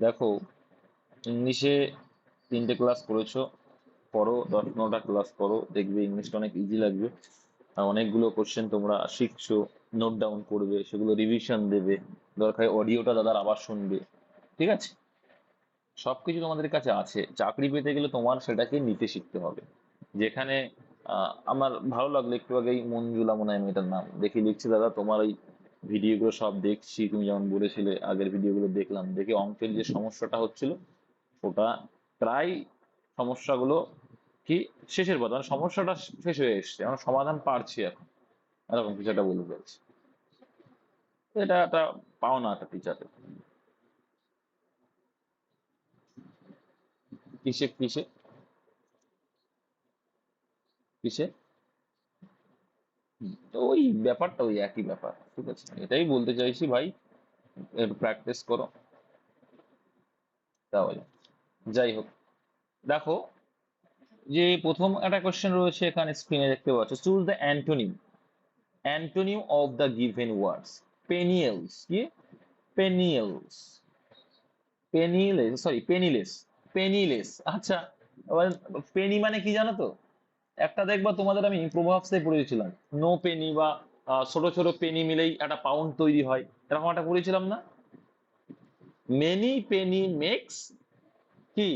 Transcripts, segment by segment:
দেখো, ইংলিশে 3টে ক্লাস করেছো, করো 10-15টা ক্লাস করো, দেখবে ইংলিশটা অনেক ইজি লাগবে। আর অনেকগুলো কোশ্চেন তোমরা শিখছো, নোট ডাউন করবে, সেগুলো রিভিশন দেবে, দরকার অডিওটা দাদার আবার শুনবে। ঠিক আছে? সবকিছু তোমাদের কাছে আছে, চাকরি পেতে গেলে তোমার সেটাকে নিতে শিখতে হবে। যেখানে আমার ভালো লাগলো, একটু আগেই মঞ্জুলা মনে হয় মেয়েটার নাম দেখি লিখছি, দাদা তোমার ওই ভিডিওগুলো সব দেখছি, তুমি যেমন বলেছিলে আগের ভিডিওগুলো দেখলাম, দেখে অঙ্কের যে সমস্যাটা হচ্ছিল ওটা প্রায় সমস্যাগুলো কি শেষের পথে, মানে সমস্যাটা শেষ হয়ে এসছে, আমরা সমাধান পারছি এখন, এরকম কিছু একটা বলতে চাইছি। তো এটা একটা পাওনা একটা টিচারের। কিসে কিসে কিসে তো ওই ব্যাপারটা ওই একই ব্যাপার, ঠিক আছে, এটাই বলতে চাইছি ভাই, একটু প্র্যাকটিস করো তাহলে। যাই হোক, দেখো, যে প্রথম একটা কোশ্চেন রয়েছে এখানে স্ক্রিনে দেখতে পাচ্ছ, choose the antonym, antonym of the given words. Penniless কি? Penniless, penniless, sorry penniless, penniless. আচ্ছা, এবার পেনি মানে কি জানো তো? একটা দেখবা তোমাদের আমি প্রভাবসে পড়েছিলাম, নো পেনি বা ছোট ছোট পেনি মিলেই একটা পাউন্ড তৈরি হয়, এরকম একটা পড়েছিলাম না? মেনি পেনি মেক্স কি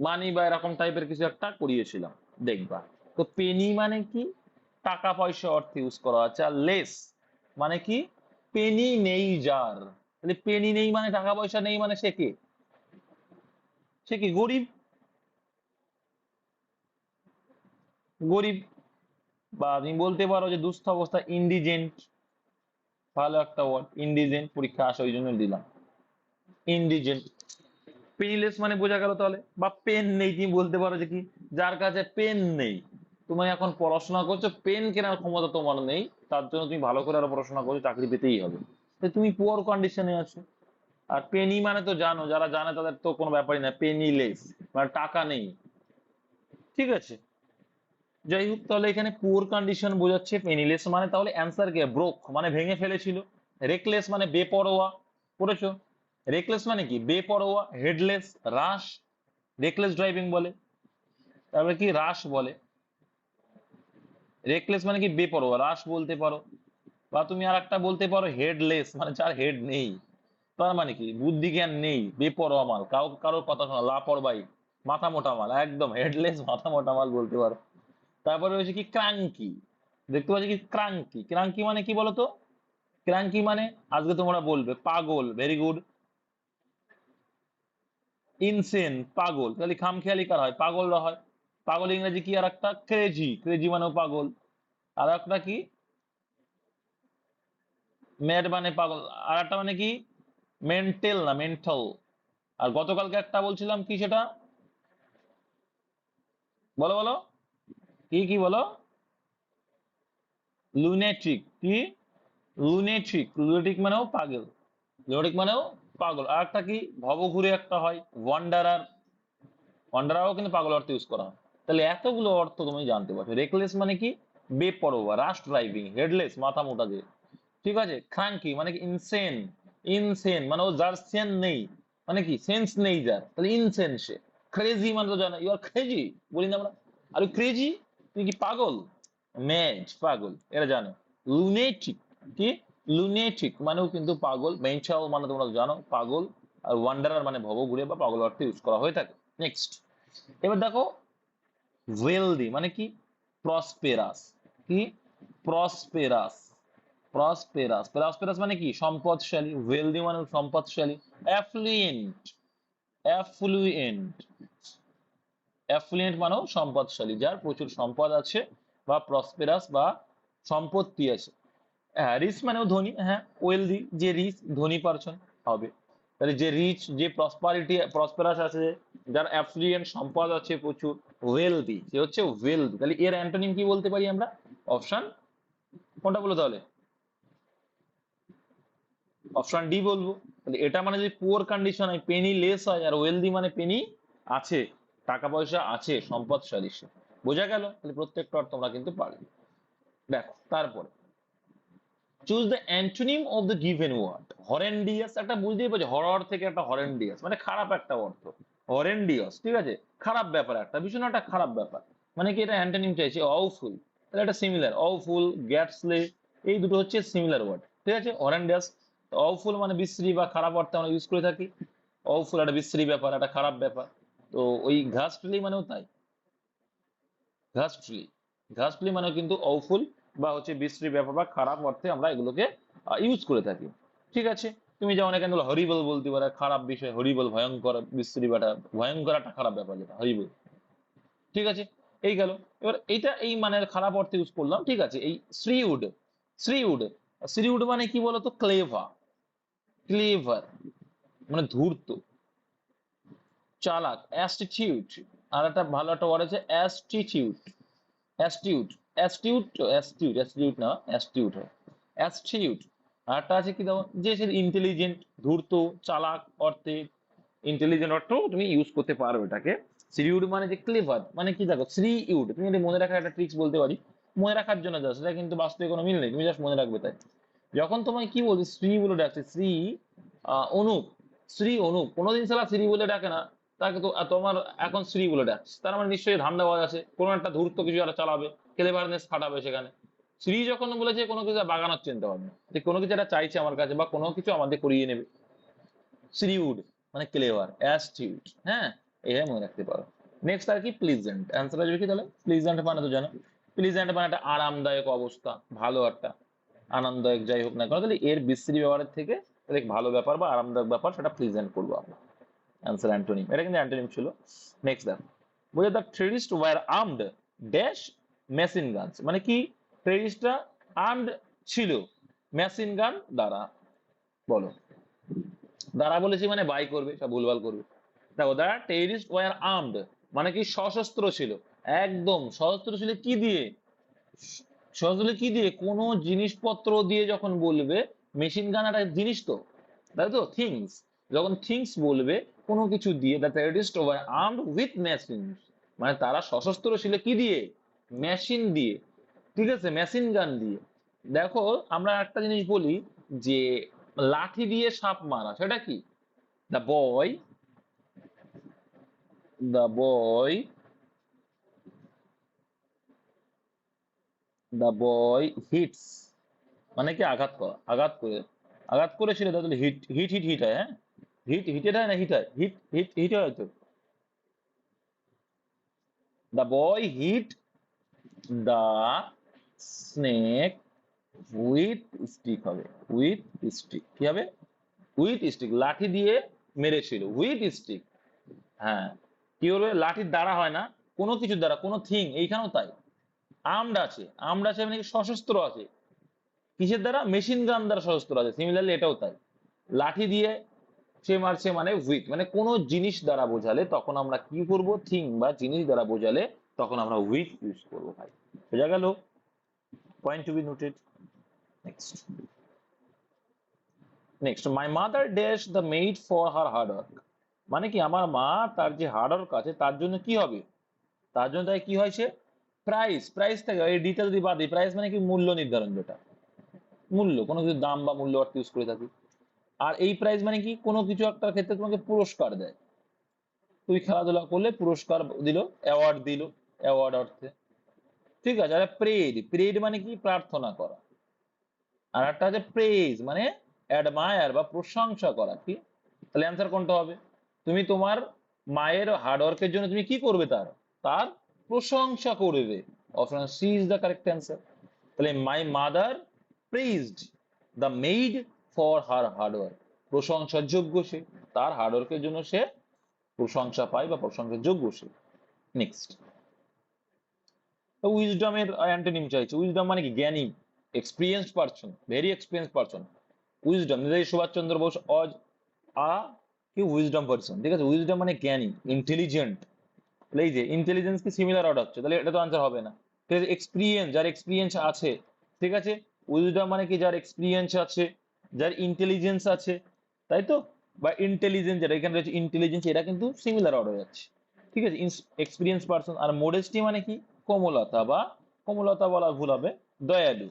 মানি, বা এরকম টাইপের কিছু একটা করিয়েছিলাম, দেখবা। তো পেনি মানে কি? টাকা পয়সা অর্থে ইউজ করা আছে। আর লেস মানে কি? পেনি নেই যার। তাহলে পেনি নেই মানে টাকা পয়সা নেই, মানে সে কে? সে কি গরিব? গরিব, বা তুমি বলতে পারো যে দুস্থ অবস্থা, ইন্ডিজেন্ট। ভালো একটা ওয়ার্ড, ইন্ডিজেন্ট, পরীক্ষা আসে ওই জন্য দিলাম ইন্ডিজেন্ট। পেনিলেস মানে বোঝা গেল তাহলে। বা পেন নেই, তুমি বলতে পারো যে কি, যার কাছে পেন নেই। তুমি এখন পড়াশোনা করছো, পেন কেনার ক্ষমতা তোমার নেই, তার জন্য তুমি ভালো করে আরো পড়াশোনা করছো, চাকরি পেতেই হবে, তো তুমি পুয়ার কন্ডিশনে আছো। আর পেনি মানে তো জানো, যারা জানে তাদের তো কোনো ব্যাপারই না, পেনিলেস মানে টাকা নেই। ঠিক আছে, যাই হোক, তাহলে এখানে পুয়ার কন্ডিশন বোঝাচ্ছে, পেনিলেস মানে তাহলে অ্যান্সার কি? ব্রোক মানে ভেঙে ফেলেছিল। রেকলেস মানে বেপরোয়া, পড়েছো? রেকলেস মানে কি? বেপরোয়া। হেডলেস, রাশ, রেকলেস ড্রাইভিং বলে। তারপরে কি? রাশ বলে। রেকলেস মানে কি? বেপরোয়া। রাশ বলতে পারো, বা তুমি আর একটা বলতে পারো হেডলেস, মানে যার হেড নেই। তার মানে কি? বুদ্ধি জ্ঞান নেই, বেপরোয়া মাল, কারোর কথা শোনা, লাপরবাহি, মাথা মোটা মাল, একদম হেডলেস মাথা মোটা মাল বলতে পারো। তারপরে রয়েছে কি? ক্রাঙ্কি। দেখতে পাচ্ছি কি? ক্রাঙ্কি, ক্রাঙ্কি মানে কি বলতো? ক্রাঙ্কি মানে, আজকে তোমরা বলবে পাগল, ভেরি গুড। ইনসেন, পাগল, তাহলে খামখেয়ালি কার হয়? পাগলরা হয়। পাগল ইংরেজি কি? আর একটা ক্রেজি, ক্রেজি মানেও পাগল। আর একটা কি? ম্যাড মানে পাগল। আর একটা মানে কি? মেন্টাল না মেন্টাল। আর গতকালকে একটা বলছিলাম কি সেটা? বলো বলো, কি কি বলো? লুনেটিক কি? লুনেটিক, লুনেটিক মানেও পাগল। লুনেটিক মানেও পাগল। আর একটা কি? ভবঘুরে একটা হয়, ওয়ান্ডারার। ওয়ান্ডারারও কিন্তু পাগল অর্থে ইউজ করা হয়। তাহলে এতগুলো অর্থ তুমি জানতে পারছো। রেকলেস মানে কি? বেপরোয়া, রাশ ড্রাইভিং। হেডলেস, মাথা মোটা যে। ঠিক আছে। ক্রাঙ্কি মানে কি? ইনসেন, ইনসেন মানে ও যার সেন নেই, মানে কি? সেন্স নেই যার, তাহলে ইনসেন সে। ক্রেজি মানে তো জানো, ইউ আর ক্রেজি, বলি না আমরা? আর ক্রেজি, তুমি কি পাগল? ম্যাজ, পাগল, এরা জানো। লুনেটিক কি? লুনেটিক মানেও কিন্তু পাগল। মেন্টাল মানে তোমরা জানো পাগল। আর ওয়ান্ডারার মানে ভবঘুরে বা পাগল অর্থে ইউজ করা হয়ে থাকে। নেক্সট, এবার দেখো, ওয়েলদি মানে কি? প্রসপেরাস কি? প্রসপেরাস, প্রসপেরাস, প্রসপেরাস মানে কি? সম্পদশালী। ওয়েলদি মানে সম্পদশালী। অ্যাফ্লুয়েন্ট, অ্যাফ্লুয়েন্ট, অ্যাফ্লুয়েন্ট মানেও সম্পদশালী, যার প্রচুর সম্পদ আছে, বা প্রসপেরাস বা সম্পত্তি আছে। হ্যাঁ, রিচ মানেও ধনী। হ্যাঁ, ওয়েলদি যে রিচ, ধনী পারসন হবে। তাহলে যে রিচ, যে প্রসপারিটি, প্রসপেরাস আছে, যার অ্যাফ্লুয়েন্ট সম্পদ আছে প্রচুর, ওয়েলদি, সে হচ্ছে ওয়েলদি। তাহলে এর অ্যান্টোনিম কি বলতে পারি আমরা? অপশন কোনটা বলো তাহলে? অপশন ডি বলবো। তাহলে এটা মানে যদি পুয়ার কন্ডিশন হয়, পেনি লেস হয়, আর ওয়েলদি মানে পেনি আছে, টাকা পয়সা আছে, সম্পদশালী সে। বোঝা গেল? তাহলে প্রত্যেকটা অর্থ তোমরা কিন্তু পারবে। দেখো তারপরে, choose the antonym of the given word. Horrendous একটা বুঝতেই পারছি, হরর থেকে একটা হরেন্ডিয়াস মানে খারাপ একটা অর্থ। হরেন্ডিয়াস ঠিক আছে, খারাপ ব্যাপার, একটা ভীষণ একটা খারাপ ব্যাপার। মানে কি এটা অ্যান্টোনিম চাইছে অউফুল, তাহলে এটা সিমিলার, অউফুল গ্যাটসলে এই দুটো হচ্ছে সিমিলার ওয়ার্ড, ঠিক আছে। হরেন্ডিয়াস, অউফুল মানে বিশ্রী বা খারাপ অর্থে আমরা ইউজ করে থাকি। অউফুল একটা বিশ্রী ব্যাপার, একটা খারাপ ব্যাপার। তো ওই ঘাসফুলি মানেও তাই, ঘাসফুলি, ঘাসফুলি মানে কিন্তু অউফুল বা হচ্ছে বিশ্রী ব্যাপার বা খারাপ অর্থে আমরা এগুলোকে ইউজ করে থাকি, ঠিক আছে। তুমি যেমন এখানে হরিবল বলতে পারো, খারাপ বিষয়, হরিবল ভয়ঙ্কর, বিশ্রী বাটা ভয়ঙ্কর একটা খারাপ ব্যাপার যেটা হরিবল, ঠিক আছে। এই গেল, এবার এইটা এই মানের খারাপ অর্থে ইউজ করলাম, ঠিক আছে। এই শ্রীউড, শ্রীউড, শ্রীউড মানে কি বলতো, ক্লেভা, ক্লেভার মানে ধূর্ত, চালাক, অ্যাস্টিটিউট। আর একটা ভালো একটা ওয়ার্ড আছে অ্যাস্টিটিউট, অ্যাস্টিউট, অ্যাস্টিউট, অ্যাস্টিউট, অ্যাস্টিউট না, অ্যাস্টিউট হয়, অ্যাস্টিউট। আরটা আছে কি দেখো, যে সে ইন্টেলিজেন্ট, ধূর্ত, চালাক অর্থে, ইন্টেলিজেন্ট অর্থেও তুমি ইউজ করতে পারো এটাকে। শ্রীউড মানে যে ক্লেভার, মানে কি দেখো শ্রীউড, তুমি এটা মনে রাখার একটা ট্রিক্স বলতে পারি, মনে রাখার জন্য জাস্ট, এটা কিন্তু বাস্তবে কোনো মিল নেই, তুমি জাস্ট মনে রাখবে তাই। যখন তোমায় কি বলছে শ্রী বলে ডাকছে, শ্রী অনুপ, শ্রী অনুপ কোনোদিন সালা শ্রী বলে ডাকে না, তাকে তো তোমার এখন শ্রী বলে ডাকছে, তার মানে নিশ্চয়ই ধান্দাবাজ আছে, কোনো একটা ধূর্ত কিছু একটা চালাবে, ক্লেভারনেস খাটাবে সেখানে। শ্রী যখন বলেছে কোনো কিছু বাগানোর চিন্তা ভাবনা, যে কোনো কিছু একটা চাইছে আমার কাছে বা কোনো কিছু আমাদের করিয়ে নেবে, শ্রীউড মানে ক্লেভার, অ্যাস্টিউট, হ্যাঁ, এইভাবে মনে রাখতে পারো। নেক্সট আর কি প্লিজেন্ট, অ্যান্সার আসবে কি তাহলে, প্লিজেন্ট মানে তো জানো, প্লিজেন্ট মানে একটা আরামদায়ক অবস্থা, ভালো একটা, আনন্দদায়ক যাই হোক না কেন, তাহলে এর বিশ্রী ব্যবহারের থেকে তাহলে ভালো ব্যাপার বা আরামদায়ক ব্যাপার সেটা প্লিজেন্ট করবো আমরা। অ্যান্সার অ্যান্টোনিম, এটা কিন্তু অ্যান্টোনিম ছিল। নেক্সট দেখো, বলে the terrorist were armed dash machine guns, মানে কি টেরিস্টরা আর্মড ছিল মেশিন গান দ্বারা, বলো। দ্বারা বলেছি মানে বাই করবে, সব ভুলভাল করবে। দেখো দ্য টেরিস্ট ওয়ার আর্মড মানে কি সশস্ত্র ছিল, একদম সশস্ত্র ছিল কি দিয়ে, সশস্ত্র কি দিয়ে, কোনো জিনিসপত্র দিয়ে যখন বলবে, মেশিন গান একটা জিনিস তো, তাই তো, থিংস, যখন থিংস বলবে কোনো কিছু দিয়ে, the terrorist were armed with machine, মানে তারা সশস্ত্র ছিল কি দিয়ে, মেশিন দিয়ে, ঠিক আছে, মেশিন গান দিয়ে। দেখো আমরা একটা জিনিস বলি যে লাঠি দিয়ে সাপ মারা, সেটা কি, the boy, the boy, the boy hits, মানে কি আঘাত করা, আঘাত করে, আঘাত করেছিল, তাহলে হিট, হিট হিট হিট হয়, হ্যাঁ, হিট হিটেড হয় না হিট হয়, হিট হিট হিট হয় তো। The boy hit the snake with stick হবে, উইথ স্টিক কি হবে, উইথ স্টিক, লাঠি দিয়ে মেরেছিল, উইথ স্টিক, হ্যাঁ। কি বলবে, লাঠির দ্বারা হয় না, কোনো কিছুর দ্বারা, কোনো থিং, এইখানেও তাই, আর্মড আছে, আর্মড আছে মানে কি সশস্ত্র আছে, কিসের দ্বারা, মেশিন গান দ্বারা সশস্ত্র আছে, সিমিলারলি এটাও তাই, লাঠি দিয়ে সে মারছে মানে উইথ, মানে কোনো জিনিস দ্বারা বোঝালে তখন আমরা কি করব, থিং বা জিনিস দ্বারা বোঝালে তখন আমরা উইথ ইউজ করবো ভাই, বোঝা গেল, point to be noted. Next, next my mother dash the maid for her hard work, মানে কি আমার মা তার যে হার্ড ওয়ার্ক আছে তার জন্য কি হবে, তার জন্য তাই কি হয়েছে, প্রাইস, প্রাইস থাকে, এই ডিটা যদি বাদ দিই, প্রাইস মানে কি মূল্য নির্ধারণ, যেটা মূল্য, কোনো কিছু দাম বা মূল্য অর্থে ইউজ করে থাকি। আর এই প্রাইজ মানে কি, কোনো কিছু একটা ক্ষেত্রে তোমাকে পুরস্কার দেয়, তুই খেলাধুলা করলে পুরস্কার দিল, অ্যাওয়ার্ড দিল, অ্যাওয়ার্ড অর্থে, ঠিক আছে। আর প্রেড, প্রেড মানে কি প্রার্থনা করা, আর একটা আছে প্রেজ মানে অ্যাডমায়ার বা প্রশংসা করা, কি, তাহলে অ্যান্সার কোনটা হবে, তুমি তোমার মায়ের হার্ডওয়ার্কের জন্য তুমি কি করবে, তার তার প্রশংসা করবে, option C is the correct answer. তাহলে my mother praised the maid for her hard work, প্রশংসার যোগ্য সে, তার হার্ডওয়ার্কের জন্য সে প্রশংসা পায় বা প্রশংসার যোগ্য সে। নেক্সট, উইজডমের অ্যান্টোনিম চাইছে, উইজডম মানে কি জ্ঞানী, experienced person, very experience person, wisdom, Netaji Subhas Chandra Bose as a কি উইজডম পারসন, ঠিক আছে, উইজডম মানে জ্ঞানী, ইন্টেলিজেন্ট, তাহলে এই যে ইন্টেলিজেন্স কি সিমিলার অর্ডার হচ্ছে, তাহলে এটা তো আনসার হবে না, ঠিক আছে। এক্সপিরিয়েন্স, যার এক্সপিরিয়েন্স আছে, ঠিক আছে, উইজডম মানে কি যার এক্সপিরিয়েন্স আছে, যার ইন্টেলিজেন্স আছে, তাই তো, বা ইন্টেলিজেন্স, যেটা এখানে রয়েছে ইন্টেলিজেন্স, এটা কিন্তু সিমিলার অর্ডার যাচ্ছে, ঠিক আছে, এক্সপিরিয়েন্স পারসন। আর মোডেস্টি মানে কি কোমলতা, বা কোমলতা বলা ভুল হবে, দয়ালু,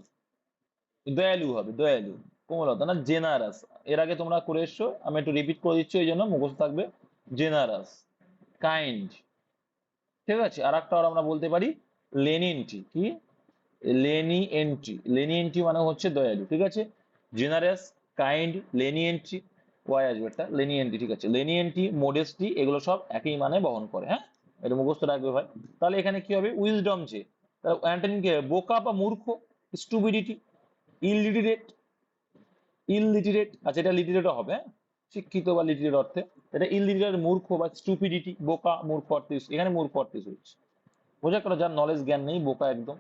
দয়ালু হবে, দয়ালু, কোমলতা না, জেনারাস। এর আগে তোমরা করে এসছো, আমি একটু রিপিট করে দিচ্ছি, এই জন্য মুখস্থ থাকবে। Generous, kind. ঠিক আছে, আর একটা আমরা বলতে পারি লেনিয়েন্টি। কি? লেনিয়েন্টি। লেনিয়েন্টি মানে হচ্ছে দয়ালু। ঠিক আছে, জেনারাস, কাইন্ড, লেনিয়েন্টি। ওয়াই আসবে একটা লেনিয়েন্টি। ঠিক আছে, লেনিয়েন্টি, মোডেস্টি, এগুলো সব একই মানে বহন করে। হ্যাঁ, এটা মুখস্থ রাখবে ভাই। তাহলে এখানে কি হবে? উইজডম যে, তাহলে অ্যান্টোনিম কি হবে? বোকা বা মূর্খ, স্টুপিডিটি, ইলিটারেট। ইলিটারেট, আচ্ছা এটা লিটারেটও হবে, হ্যাঁ, শিক্ষিত বা লিটারেট অর্থে। এটা ইলিটারেট, মূর্খ বা স্টুপিডিটি, বোকা মূর্খ অর্থে এখানে মূর্খ অর্থে হচ্ছে। বোঝা গেল? যার নলেজ জ্ঞান নেই, বোকা একদম।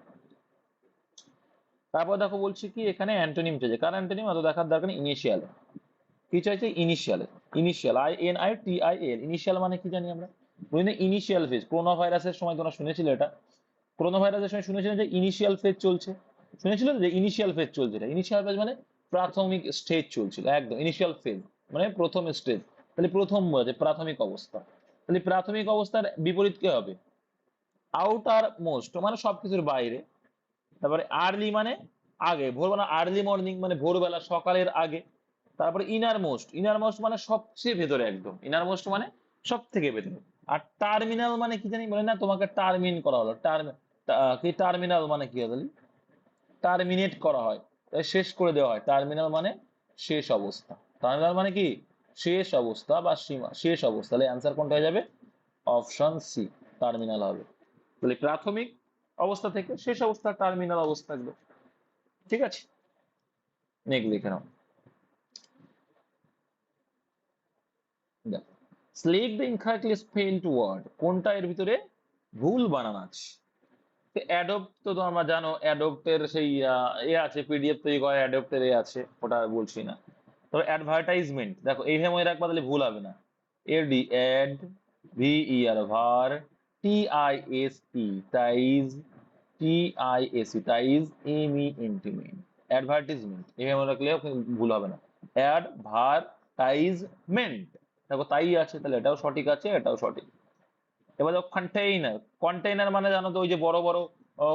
তারপর দেখো বলছি কি এখানে অ্যান্টোনিম চাইছে। কার অ্যান্টোনিম? অত দেখার দরকার নেই, ইনিশিয়াল। কি চাইছে? ইনিশিয়াল। Initial, INITIAL। ইনিশিয়াল মানে কি জানি আমরা? বুঝলি, ইনিশিয়াল ফেজ। করোনা ভাইরাসের সময় তোমরা শুনেছিলে এটা? করোনা ভাইরাসের সময় শুনেছিলেন যে ইনিশিয়াল ফেজ চলছে? শুনেছিল যে ইনিশিয়াল ফেজ চলছে? এটা ইনিশিয়াল ফেজ মানে প্রাথমিক স্টেজ চলছিল, একদম ইনিশিয়াল ফেজ মানে প্রথম স্টেজ। তাহলে প্রথম বোঝাচ্ছে প্রাথমিক অবস্থা। তাহলে প্রাথমিক অবস্থার বিপরীত কি হবে? আউটার মোস্ট মানে সবকিছুর বাইরে। তারপরে আর্লি মানে আগে, ভোরবেলা, আর্লি মর্নিং মানে ভোরবেলা, সকালের আগে। তারপরে ইনার মোস্ট, ইনার মোস্ট মানে সবচেয়ে ভেতরে, একদম ইনার মোস্ট মানে সব থেকে ভেতরে। আর টার্মিনাল মানে কি জানি? বলে না তোমাকে টার্মিন করা হলো, কি টার্মিনাল মানে কি হবে? টার্মিনেট করা হয়, তাই শেষ করে দেওয়া হয়। টার্মিনাল মানে শেষ অবস্থা। টার্মিনাল মানে কি? শেষ অবস্থা বা সীমা, শেষ অবস্থা। তাহলে অ্যান্সার কোনটা হয়ে যাবে? অপশন সি, টার্মিনাল হবে। তাহলে প্রাথমিক অবস্থা থেকে শেষ অবস্থা টার্মিনাল অবস্থা একদম। ঠিক আছে, নেক্সট লিখে নাও। দেখো, select the incorrectly spelled word. কোনটা এর ভিতরে ভুল বানান আছে? অ্যাডোপ্ট তো তোমরা জানো, অ্যাডোপ্টের সেই এ আছে, পিডিএফ তৈরি করা অ্যাডোপ্টের এ আছে, ওটা আর বলছি না। তবে অ্যাডভার্টাইজমেন্ট দেখো, এইভাবে মনে রাখবা, তাহলে ভুল হবে না। এডি, অ্যাড, VER, ভার, TISE, ties, ties, MENT, advertisement. এইভাবে মনে রাখলেও ভুল হবে না। অ্যাডভার্টাইজমেন্ট, দেখো তাই আছে, তাহলে এটাও সঠিক আছে, এটাও সঠিক। এবার দেখো কন্টেইনার। কন্টেইনার মানে জানো তো, ওই যে বড় বড়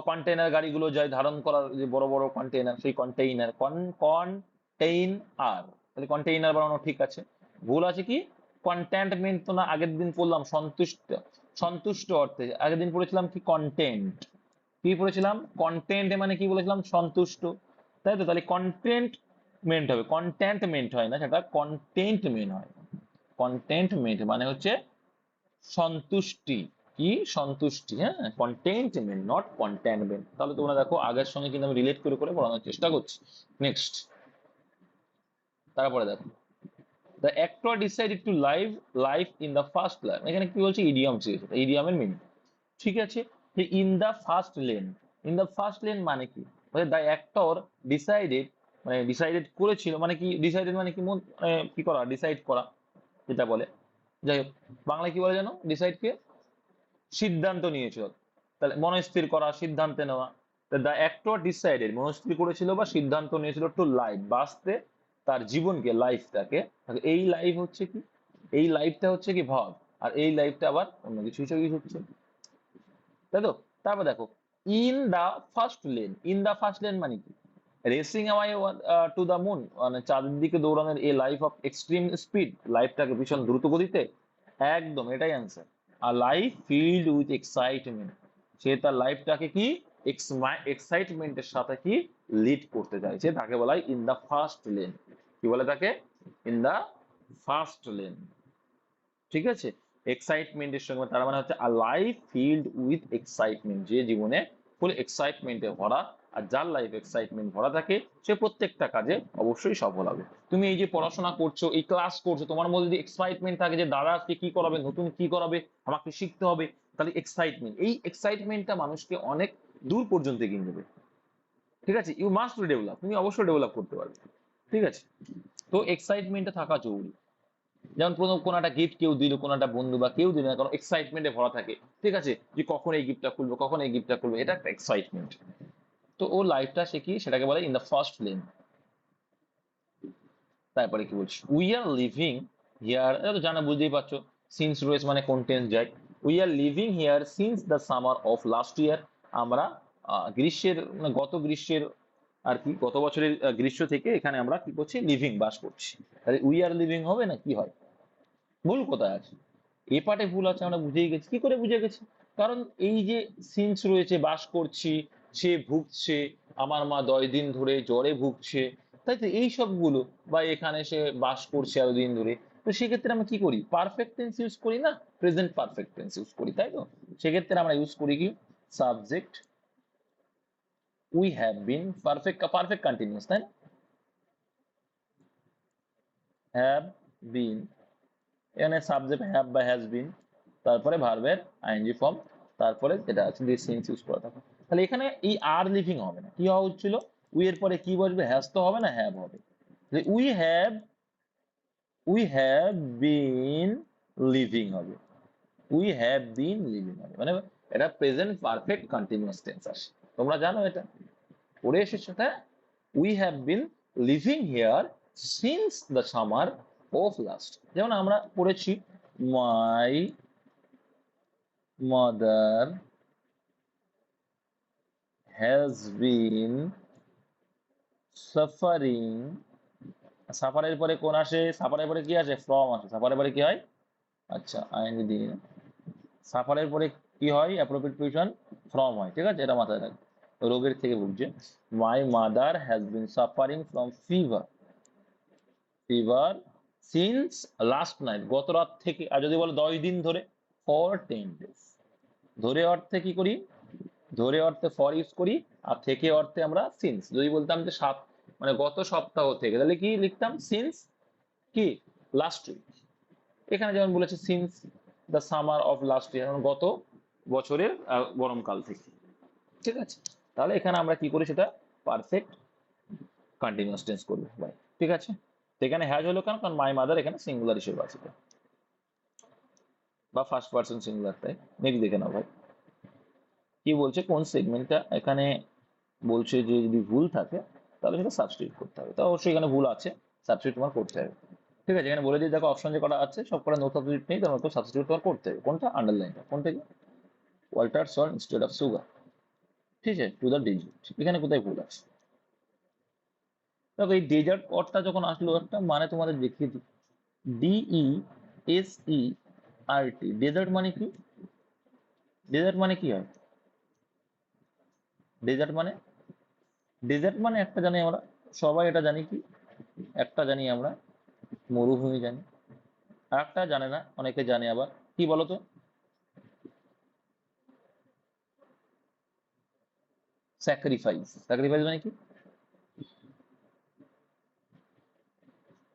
কন্টেইনার গাড়িগুলো যায় ধারণ করার, যে বড় বড় কন্টেইনার, সেই কন্টেইনার। কন্টেইনার, তাহলে কন্টেইনার বানানো ঠিক আছে। ভুল আছে কি? কন্টেন্টমেন্ট তো না, আগের দিন পড়লাম সন্তুষ্ট, সন্তুষ্ট অর্থে। আগের দিন পড়েছিলাম কি? কন্টেন্ট। কি পড়েছিলাম? কন্টেন্ট মানে কি বলেছিলাম? সন্তুষ্ট, তাই তো? তাহলে কন্টেন্টমেন্ট হবে, কন্টেন্টমেন্ট হয় না, সেটা কন্টেন্টমেন্ট হয়। কন্টেন্টমেন্ট মানে হচ্ছে সন্তুষ্টি। কি? সন্তুষ্টি, হ্যাঁ, কন্টেন্টমেন্ট, নট কন্টেনমেন্ট। তাহলে তোমরা দেখো আগের সঙ্গে কিন্তু আমি রিলেট করে করে পড়ানোর চেষ্টা করছি। নেক্সট, তারপরে দেখো, the actor decided to live in the first lane. এখানে কি বলছে? ইডিয়ম চেয়েছে, ইডিয়মের মিনিং। ঠিক আছে, যে in the first lane, in the first lane মানে কি? দ্য অ্যাক্টর ডিসাইডেড, মানে ডিসাইডেড করেছিল মানে কি? ডিসাইডেড মানে কি? কি করা? ডিসাইড করা যেটা বলে। যাই হোক, বাংলায় কি বলে জানো ডিসাইডকে? সিদ্ধান্ত নিয়েছিল। তাহলে মনস্থির করা, সিদ্ধান্ত নেওয়া। দ্য অ্যাক্টর ডিসাইডেড, মনস্থির করেছিল বা সিদ্ধান্ত নিয়েছিল, টু লাইফ, বাঁচতে, তার জীবনকে, লাইফটাকে। এই লাইফ হচ্ছে কি? এই লাইফটা হচ্ছে কি ভাব, আর এই লাইফটা আবার অন্য কিছু হিসেবে হচ্ছে, তাই তো? তারপর দেখো, in the first lane, in the first lane মানে কি? Racing away to the moon, মানে চাঁদের দিকে দৌড়ানোর a life of extreme speed, লাইফটাকে ভীষণ দ্রুত গতিতে, একদম এটাই অ্যান্সার। আর লাইফ ফিল্ড উইথ এক্সাইটমেন্ট, সে তার লাইফটাকে কি এক্সাইটমেন্টের সাথে কি লিড করতে চাইছে, তাকে বলা হয় ইন দা ফার্স্ট লেন। কি বলে তাকে? In the first lane. ঠিক আছে, এক্সাইটমেন্টের সঙ্গে, তার মানে হচ্ছে a life filled with excitement, যে জীবনে ফুল এক্সাইটমেন্টে ভরা। আর যার লাইফ এক্সাইটমেন্ট ভরা থাকে, সে প্রত্যেকটা কাজে অবশ্যই সফল হবে। তুমি এই যে পড়াশোনা করছো, এই ক্লাস করছো, তোমার মধ্যে যদি এক্সাইটমেন্ট থাকে যে দাদা আজকে কি করাবে, নতুন কি করাবে, আমাকে শিখতে হবে, তাহলে এক্সাইটমেন্ট, এই এক্সাইটমেন্টটা মানুষকে অনেক দূর পর্যন্ত এগিয়ে নেবে। ঠিক আছে, ইউ মাস্ট ডেভেলপ, তুমি অবশ্যই ডেভেলপ করতে পারবে। ঠিক আছে, তো এক্সাইটমেন্টটা থাকা জরুরি। যেমন প্রথম কোনো একটা গিফট কেউ দিল, কোনো একটা বন্ধু বা কেউ দিল না, কারণ এক্সাইটমেন্টে ভরা থাকে। ঠিক আছে, যে কখন এই গিফটটা খুলবো, কখন এই গিফটটা খুলবো, এটা একটা এক্সাইটমেন্ট। তো ও লাইফটা সে কি, সেটাকে বলে ইন দ্য ফার্স্ট লেন। তারপরে কি বলছি? উই আর লিভিং হিয়ার, এটা তো জানা, বুঝতেই পারছো, সিন্স রয়েছে মানে কোন টেন্স যায়। We are living here since the summer of last year, আমরা গ্রীষ্মের, মানে গত গ্রীষ্মের আর কি গত বছরের গ্রীষ্ম থেকে এখানে আমরা কি করছি, লিভিং, বাস করছি। তাহলে উই আর লিভিং হবে না, কি হয়? ভুল কোথায় আছে? এ পার্টে ভুল আছে, আমরা বুঝেই গেছি। কি করে বুঝে গেছি? কারণ এই যে সিন্স রয়েছে, বাস করছি, সে ভুগছে, আমার মা 10 দিন ধরে জ্বরে ভুগছে, তাই তো এই সবগুলো, বা এখানে সে বাস করছে এতদিন ধরে। তো সেক্ষেত্রে আমরা কি করি, পারফেক্ট টেন্স ইউজ করি না, প্রেজেন্ট পারফেক্ট টেন্স ইউজ করি, তাই তো? সেক্ষেত্রে আমরা ইউজ করি কি, subject we have bin, perfect perfect continuous, তাই না? হ্যাভ বিন, এখানে সাবজেক্ট হ্যাভ বা হ্যাজ বিন, তারপরে ভার্বের আইএনজি ফর্ম, তারপরে যেটা আছে দিয়ে সিন্স ইউজ করা থাকে। তাহলে এখানে এই আর লিভিং হবে না, কি হওয়া হচ্ছিল, উই এর পরে কি বসবে, হ্যাজ তো হবে না, হ্যাভ হবে। উই হ্যাভ বিন লিভিং হবে, উই হ্যাভ বিন লিভিং হবে, মানে এটা প্রেজেন্ট পারফেক্ট কন্টিনিউয়াস টেন্স আসে। তোমরা জানো এটা, পড়ে এসেছো, তাই? We have been living here since the summer of last. যেমন আমরা পড়েছি, my mother has been suffering. সাফারের পরে কোন আসে, সাফারের পরে কি আসে, ফ্রম আসে। সাফারের পরে কি হয়, আচ্ছা আইএনজি দিয়ে, সাফারের পরে কি হয়, অ্যাপ্রোপ্রিয়েট পজিশন ফ্রম হয়, ঠিক আছে, এটা মাথায় রাখবে। রোগের থেকে ভুগছে। মাই mother has been suffering from fever, fever since last night, গত রাত থেকে। আর যদি বলো 10 দিন ধরে, ফর 10 days। ধরে অর্থে কি করি, ধরে অর্থে ফর ইউজ করি, আর থেকে অর্থে আমরা সিন্স। যদি বলতাম যে মানে গত সপ্তাহ থেকে, তাহলে কি লিখতাম, সিন্স কি, লাস্ট উইক। এখানে যেমন বলেছে since the summer of last year, গত বছরের গরমকাল থেকে, ঠিক আছে। তাহলে এখানে আমরা কি করি, সেটা পারফেক্ট কন্টিনিউয়াস টেন্স করবো ভাই, ঠিক আছে। এখানে হ্যাজ হলো কেন, কারণ মাই মাদার এখানে সিঙ্গুলার হিসেবে আছে, বা ফার্স্ট পার্সন সিঙ্গুলার। তাই নেক্সট দেখে নাও ভাই, কি বলছে, কোন সেগমেন্টটা এখানে বলছে যে যদি ভুল থাকে তাহলে সেটা সাবস্টিটিউট করতে হবে। তো অবশ্যই এখানে ভুল আছে, সাবস্টিটিউট তোমার করতে হবে, ঠিক আছে। এখানে বলে দিয়ে দেখো, অপশন যে কটা আছে সব কটা নো সাবস্টিটিউট নেই, তোমার তো সাবস্টিটিউট তোমার করতে হবে। কোনটা, আন্ডারলাইনটা, কোনটা কি, Walter salt instead of sugar, ঠিক আছে, টু দ্য ডেজার্ট। এখানে কোথায় ভুল আছে দেখো, এই ডেজার্ট অর্থটা যখন আসলো, একটা মানে তোমাদের দেখিয়ে দিই, DESERT, ডেজার্ট মানে কি, ডেজার্ট মানে কি হয়, ডেজার্ট মানে, ডেজার্ট মানে একটা জানি আমরা, সবাই এটা জানি কি, একটা জানি আমরা মরুভূমি জানি, আর একটা জানে না, অনেকে জানে আবার, কি বলতো, স্যাক্রিফাইস। স্যাক্রিফাইস মানে কি,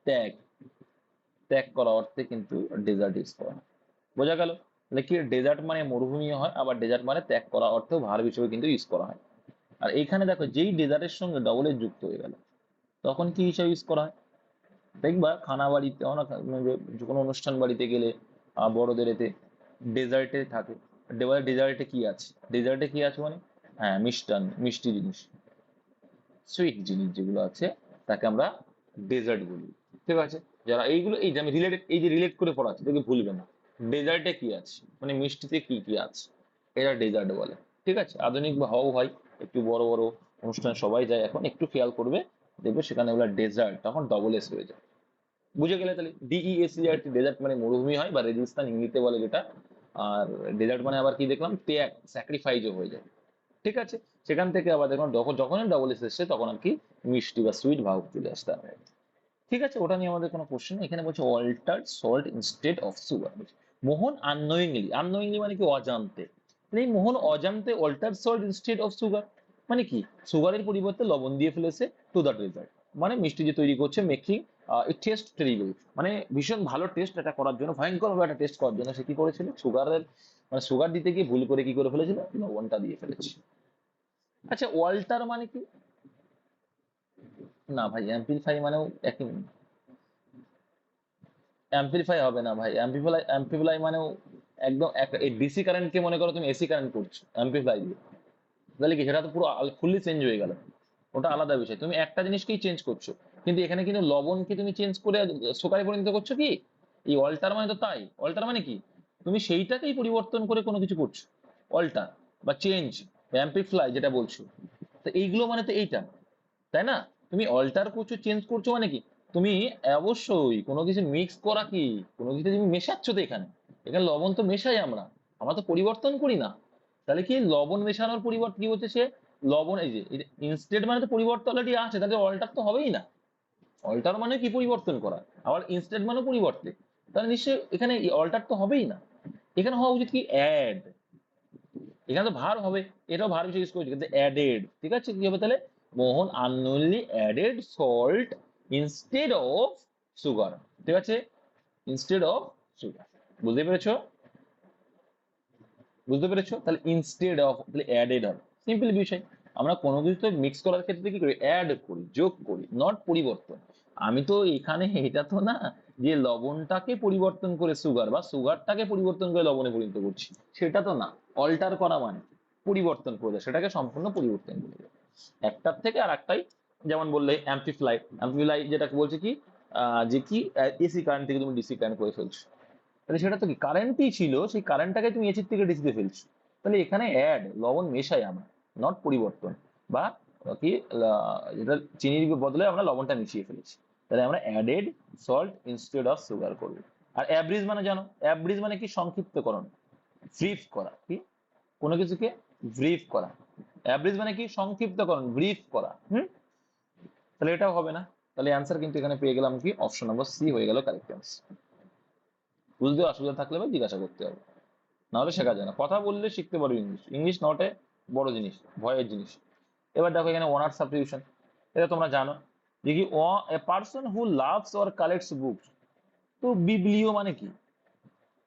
ত্যাগ, ত্যাগ করা অর্থে কিন্তু ডেজার্ট ইউজ করা হয়। বোঝা গেল? তাহলে কি, ডেজার্ট মানে মরুভূমি হয়, আবার ডেজার্ট মানে ত্যাগ করা অর্থেও ভার্ব হিসেবে কিন্তু ইউজ করা হয়। আর এইখানে দেখো, যেই ডেজার্টের সঙ্গে ডবল এর যুক্ত হয়ে গেল, তখন কি হিসাবে ইউজ করা হয়, দেখবা খানা বাড়িতে, যে কোনো অনুষ্ঠান বাড়িতে গেলে, বড়দের এতে ডেজার্টে থাকে। ডেজার্টে কি আছে, ডেজার্টে কি আছে মানে, হ্যাঁ মিষ্টান, মিষ্টি জিনিস, সুইট জিনিস যেগুলো আছে, তাকে আমরা ডেজার্ট বলি, ঠিক আছে। যারা এইগুলো, এই যে আমি রিলেটেড, এই যে রিলেট করে পড়াচ্ছি, তোকে ভুলবে না, ডেজার্টে কি আছে মানে মিষ্টিতে কি কি আছে, এটা ডেজার্ট বলে, ঠিক আছে। আধুনিক বা হও ভাই, একটু বড় বড় অনুষ্ঠান সবাই যায় এখন, একটু খেয়াল করবে, দেখবে সেখানে ওগুলো ডেজার্ট তখন ডবল এস হয়ে যায়। বুঝে গেলে? তাহলে DESERT, ডেজার্ট মানে মরুভূমি হয়, বা রেজিস্তান ইংরেজিতে বলে যেটা। আর ডেজার্ট মানে আবার কি দেখলাম, ত্যাগ, স্যাক্রিফাইসও হয়ে যায়, ঠিক আছে। সেখান থেকে আবার দেখুন, যখনই ডবল এস এসছে তখন আর কি মিষ্টি বা সুইট ভাব চলে আসতে হবে, ঠিক আছে। ওটা নিয়ে আমাদের কোনো কোশ্চেন নেই। এখানে বলছে alter salt instead of sugar. Mohan unknowingly, unknowingly মানে কি, অজান্তে। তাহলে এই মোহন অজান্তে alter salt instead of sugar মানে কি, সুগারের পরিবর্তে লবণ দিয়ে ফেলেছে, টু দ্য ডেজার্ট, মানে মিষ্টি যে তৈরি করছে, মেকিং ইট টেস্ট টেরিবল, মানে ভীষণ ভালো টেস্ট এটা করার জন্য, ভয়ঙ্কর ভাবে একটা টেস্ট করার জন্য সে কি করেছিল, সুগারের মানে সুগার দিতে গিয়ে ভুল করে কি করে ফেলেছিল, লবণটা দিয়ে ফেলেছে। আচ্ছা, ওয়াল্টার মানে কি, না ভাই, অ্যাম্পলিফাই মানেও একই, অ্যাম্পলিফাই হবে না ভাই, অ্যাম্পলিফাই, অ্যাম্পলিফাই মানেও একদম এই ডিসি কারেন্টকে মনে করো তুমি এসি কারেন্ট করছো অ্যাম্পলিফাই দিয়ে, তাহলে কি, সেটা তো পুরো ফুললি চেঞ্জ হয়ে গেল, ওটা আলাদা বিষয়। তুমি একটা জিনিসকেই চেঞ্জ করছো, কিন্তু এখানে কিন্তু লবণকে তুমি চেঞ্জ করে সুগারে পরিণত করছো কি, এই অল্টার মানে তো তাই। অল্টার মানে কি, তুমি সেইটাকেই পরিবর্তন করে কোনো কিছু করছো, অল্টার বা চেঞ্জ, অ্যাম্পলিফাই যেটা বলছো। তো এইগুলো মানে তো এইটা, তাই না? তুমি অল্টার করছো, চেঞ্জ করছো মানে কি, তুমি অবশ্যই কোনো কিছু মিক্স করা কি, কোনো কিছু তুমি মেশাচ্ছ তো এখানে, এখানে লবণ তো মেশাই আমরা, আমরা তো পরিবর্তন করি না। তাহলে কি লবণ মেশানোর পরিবর্তন কি হচ্ছে, সে লবণ, এই যে ইনস্টেড মানে তো পরিবর্তন অলরেডি আছে, তাহলে অল্টার তো হবেই না। অল্টার মানে কি পরিবর্তন করা, আবার ইনস্টেড মানে পরিবর্তে, তাহলে নিশ্চয়ই এখানে অল্টার তো হবেই না। এখানে হওয়া উচিত কি অ্যাড, এখানে তো ভার হবে, এটাও ভার হিসেবে ইউজ করছি কিন্তু অ্যাডেড, ঠিক আছে? কি হবে তাহলে, Mohan unknowingly added salt instead of sugar, ঠিক আছে, ইনস্টেড অফ সুগার। বুঝতে পেরেছো? বুঝতে পেরেছো? তাহলে ইনস্টেড অফ তাহলে অ্যাডেড হবে, সিম্পল বিষয়। আমরা কোনো কিছু তো মিক্স করার ক্ষেত্রে কি করি, অ্যাড করি, যোগ করি, নট পরিবর্তন। আমি তো এখানে এটা তো না যে লবণটাকে পরিবর্তন করে সুগার বা সুগারটাকে পরিবর্তন করে লবণে পরিণত করছি, সেটা তো না। অল্টার করা মানে পরিবর্তন করে দেয়, সেটাকে সম্পূর্ণ পরিবর্তন করে দেয় একটার থেকে আর একটাই। যেমন বললে অ্যাম্পলিফাই, অ্যাম্পলিফাই যেটা বলছে কি, যে কি এসি কারেন্ট থেকে তুমি ডিসি কারেন্ট করে ফেলছো, তাহলে সেটা তো কি কারেন্টই ছিল, সেই কারেন্টটাকে তুমি এসির থেকে ডিসিতে ফেলছো। তাহলে এখানে অ্যাড, লবণ মেশাই আমরা, নট পরিবর্তন। বা কি যেটা চিনির বদলে আমরা লবণটা মিশিয়ে ফেলেছি, তাহলে আমরা added salt instead of sugar করবো। আর অ্যাব্রিজ মানে জানো, অ্যাব্রিজ মানে কি সংক্ষিপ্তকরণ, ব্রিফ করা, কি কোনো কিছুকে ব্রিফ করা। অ্যাব্রিজ মানে কি সংক্ষিপ্তকরণ, ব্রিফ করা। তাহলে এটাও হবে না। তাহলে অ্যান্সার কিন্তু এখানে পেয়ে গেলাম কি, অপশন নম্বর সি হয়ে গেল কারেক্ট অ্যান্সার। বুঝতে অসুবিধা থাকলে বা জিজ্ঞাসা করতে হবে, নাহলে শেখা যায় না। কথা বললে শিখতে পারবে ইংলিশ, ইংলিশ নট এ বড় জিনিস, ভয়ের জিনিস। এবার দেখো এখানে ওনার সাবস্টিটিউশন, এটা তোমরা জানো যে কি, a person who loves or collects books. তো বিবলিও মানে কি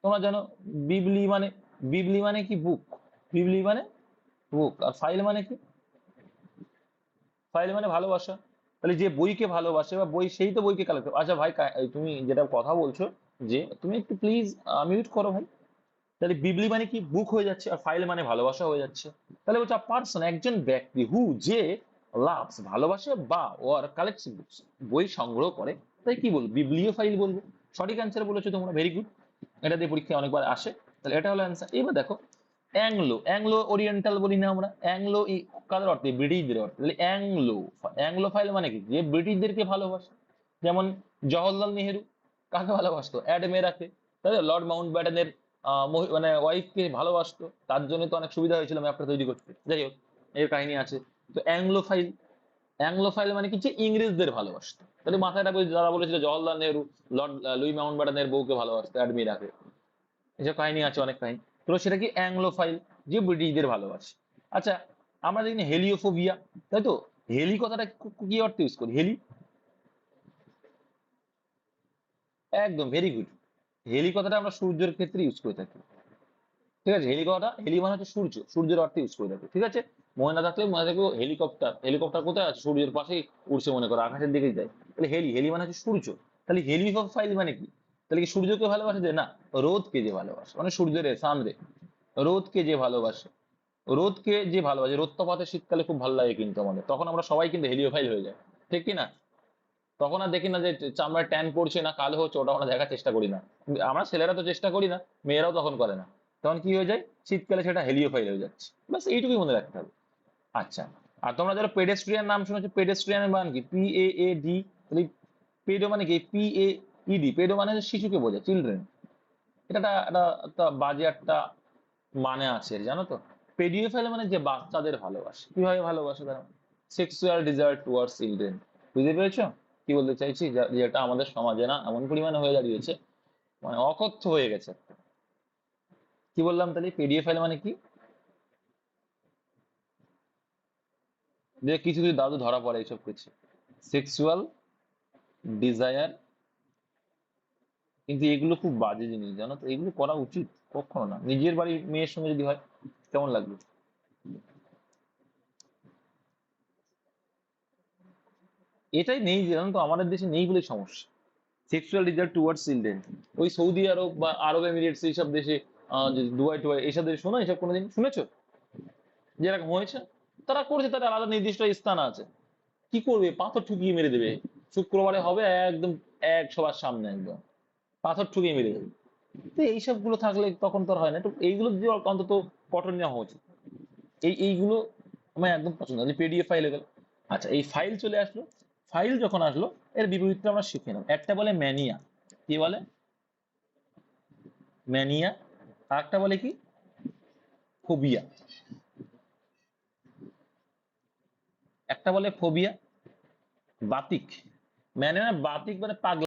তোমরা জানো, বিবলি মানে, বিবলি মানে কি বুক, বিবলি মানে বুক। আর ফাইল মানে কি, ফাইল মানে ভালোবাসা। তাহলে যে বইকে ভালোবাসে বা বই, সেই তো বইকে কালেক্ট। আচ্ছা ভাই, এই তুমি যেটা কথা বলছো, যে তুমি একটু প্লিজ মিউট করো ভাই। তাহলে বিবলি মানে কি বুক হয়ে যাচ্ছে, আর ফাইল মানে ভালোবাসা হয়ে যাচ্ছে। তাহলে বলছে পার্সন একজন ব্যক্তি, হু যে লাভস ভালোবাসে, বা ওর কালেক্টস বুকস বই সংগ্রহ করে, তাই কি বলবো, বিবলিও ফাইল বলবো। সঠিক অ্যান্সার বলেছো তোমরা, ভেরি গুড। এটা দিয়ে পরীক্ষায় অনেকবার আসে, তাহলে এটা হলো অ্যান্সার। এবার দেখো অ্যাংলো, অ্যাংলো ওরিয়েন্টাল বলি না আমরা, অ্যাংলো কাদের অর্থে, ব্রিটিশদের অর্থে। তাহলে অ্যাংলো, অ্যাংলো ফাইল মানে কি, যে ব্রিটিশদেরকে ভালোবাসে। যেমন জওহরলাল নেহেরু কাকে ভালোবাসতো, অ্যাডমেরাকে, তাই তো? লর্ড মাউন্ট ব্যাটেনের মানে ওয়াইফকে ভালোবাসতো, তার জন্য তো অনেক সুবিধা হয়েছিল ম্যাপটা তৈরি করতে। যাই হোক, এর কাহিনী আছে। তো অ্যাংলোফাইল, অ্যাংলোফাইল মানে কি, যে ইংরেজদের ভালোবাসতো। তাহলে মাথায় রাখবে, যারা বলেছিল জওহরলাল নেহরু লর্ড লুই মাউন্ট ব্যাটেনের বউকে ভালোবাসতো, অ্যাডমিরাকে, এসব কাহিনী আছে, অনেক কাহিনী। তো সেটা কি অ্যাংলোফাইল, যে ব্রিটিশদের ভালোবাসে। আচ্ছা, আমরা দেখি হেলিওফোবিয়া, তাই তো? হেলি কথাটা কি অর্থে ইউজ করি, হেলি, একদম ভেরি গুড। হেলি কথাটা আমরা সূর্যের ক্ষেত্রে ইউজ করে থাকি, ঠিক আছে? হেলি কথাটা, হেলি মানে হচ্ছে সূর্য, সূর্যের অর্থে ইউজ করে থাকি, ঠিক আছে? মনে না থাকলে মনে থাকবে হেলিকপ্টার, হেলিকপ্টার কোথায় আছে, সূর্যের পাশেই উড়ছে, মনে করো আকাশের দিকেই যায়। তাহলে হেলি, হেলি মানে হচ্ছে সূর্য। তাহলে হেলিওফাইল মানে কি, তাহলে কি সূর্যকে ভালোবাসে যে না, রোদকে যে ভালোবাসে, মানে সূর্যের সান রে, রোদকে যে ভালোবাসে, রোদকে যে ভালোবাসে, রোদ তফাতে শীতকালে খুব ভালো লাগে কিন্তু আমাদের, তখন আমরা সবাই কিন্তু হেলিওফাইল হয়ে যায়, ঠিক কি না? তখন আর দেখি না যে চামড়ায় ট্যান পড়ছে না কালো হচ্ছে, ওটা আমরা দেখার চেষ্টা করি না। কিন্তু আমরা ছেলেরা তো চেষ্টা করি না, মেয়েরাও তখন করে না। তখন কি হয়ে যায়, শীতকালে সেটা হেলিওফাইল হয়ে যাচ্ছে। বাস এইটুকুই মনে রাখতে হবে। আচ্ছা, আর তোমরা যারা পেডেস্ট্রিয়ান নাম শুনেছো, পেডেস্ট্রিয়ানের মান কি, PAAD। পেডো মানে কি, PAED, পেডো মানে হচ্ছে শিশুকে বোঝায়, চিলড্রেন। এটা একটা একটা একটা বাজে একটা মানে আছে এর, জানো তো? পেডিওফাইল মানে যে বাচ্চাদের ভালোবাসে, কিভাবে ভালোবাসে তারা, সেক্সুয়াল ডিজায়ার টুয়ার্ডস চিলড্রেন। বুঝতে পেরেছো কি বলতে চাইছি? যেটা আমাদের সমাজে না এমন পরিমাণে হয়ে দাঁড়িয়েছে, মানে অকথ্য হয়ে গেছে একটা। কি বললাম তাহলে, পেডিওফাইল মানে কি, যে কিছু কিছু দাদু ধরা পড়ে এইসব কিছু, সেক্সুয়াল ডিজায়ার। কিন্তু এগুলো খুব বাজে জিনিস, জানো তো? এগুলো করা উচিত কখনো না। নিজের বাড়ির মেয়ের সঙ্গে যদি হয়, কেমন লাগবে? এটাই নেই, জানো তো, আমাদের দেশে নেই বলে সমস্যা, সেক্সুয়াল ডিজায়ার টুয়ার্ডস চিলড্রেন। ওই সৌদি আরব বা আরব এমিরেটস এইসব দেশে, যে দুবাই টুবাই এইসব দেশে, শোনো এইসব কোনোদিন শুনেছো যেরকম হয়েছে? তারা করছে, তাদের আলাদা নির্দিষ্ট স্থান আছে। কি করবে, পাথর ঠুকিয়ে মেরে দেবে। শুক্রবারে হবে একদম, এক সবার সামনে একদম পাথর ঠুকিয়ে মেরে দেবে। তো এইসব গুলো থাকলে তখন তো আর হয় না। একটু এইগুলো দিয়ে অন্তত কঠোর নেওয়া উচিত। এইগুলো আমার একদম পছন্দ, যে পিডিএফ ফাইল গেল। আচ্ছা, এই ফাইল চলে আসলো। ফাইল যখন আসলো এর বিপরীতটা আমরা শিখে নেব। একটা বলে ম্যানিয়া, কি বলে? ম্যানিয়া। আর একটা বলে কি? ফোবিয়া। একটা বলে ফোবিয়া। বাতিক, ম্যানিয়া বাতিক মানে পাগলা।